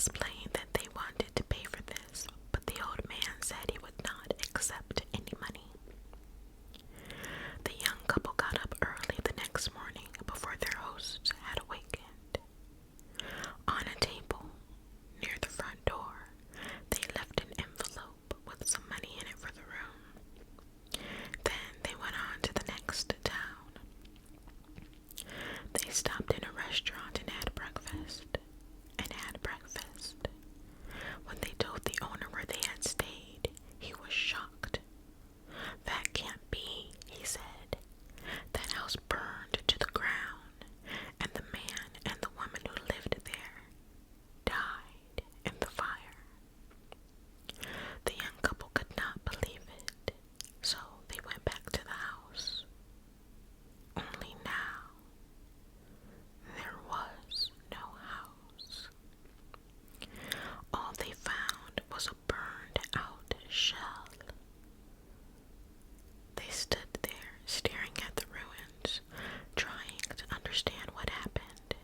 explained that they wanted to pay for this, but the old man said he would not accept any money. The young couple got up early the next morning before their hosts had awakened. On a table near the front door, they left an envelope with some money in it for the room. Then they went on to the next town. They stopped in a restaurant and had breakfast. When they told the owner where they had stayed, he was shocked. "That can't be," he said. "That house burned to the ground, and the man and the woman who lived there died in the fire." The young couple could not believe it, so they went back to the house. Only now, there was no house. All they found was a burned out shell. They stood there staring at the ruins, trying to understand what happened.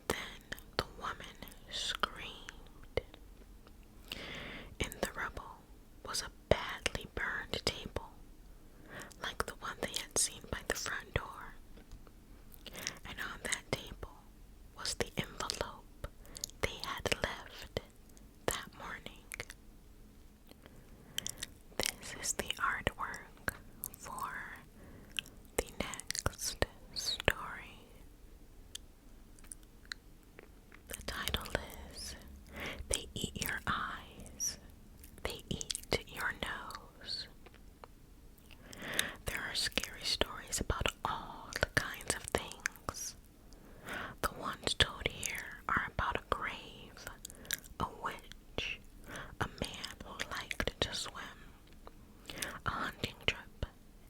Then the woman screamed. In the rubble was a badly burned table, like the one they had seen by the front door. And on that table was the envelope they had left that morning. This is the artwork for the next story. The title is "They Eat Your Eyes, They Eat Your Nose." There are scary stories about all kinds of things. The ones told here are about a grave, a witch, a man who liked to swim, a hunting trip,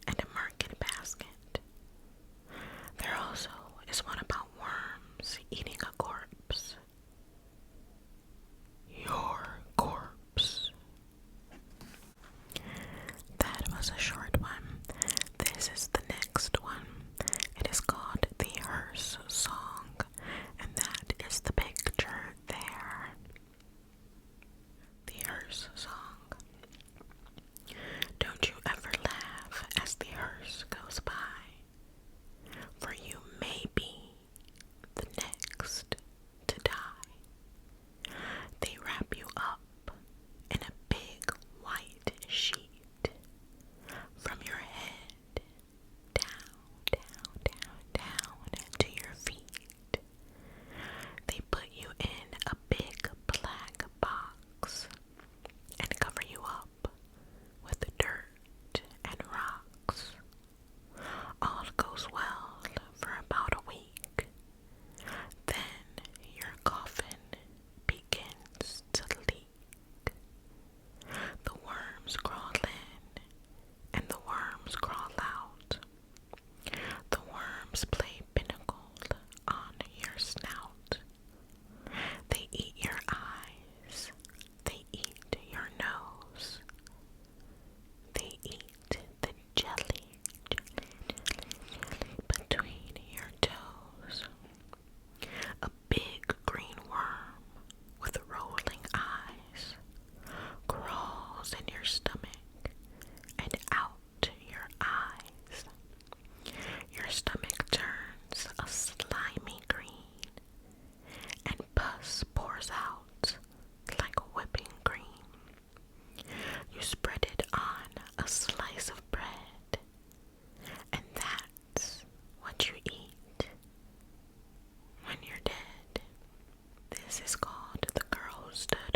and a market basket. There also is one about worms eating a corpse. Your corpse. That was a short one. This is the next one. It is called The Hearse Song, and that is the picture there. The Hearse Song. Don't you ever laugh as the hearse goes by, for you may be the next to die. They wrap you up in a big white sheet from your head down to your feet. They put you in a big black box and cover you up with dirt and rocks. All goes well for about a week. Then your coffin begins to leak. The worms crawl in and the worms crawl out. The worms play pinnacle on your snout. They eat your eyes. They eat your nose. They eat the jelly between your toes. A big green worm with rolling eyes crawls in your stomach and out your eyes. Your stomach turns a slimy green, and pus pours out like whipping cream. You spread it on a slice of bread, and that's what you eat when you're dead. This is called The Girl Who Stood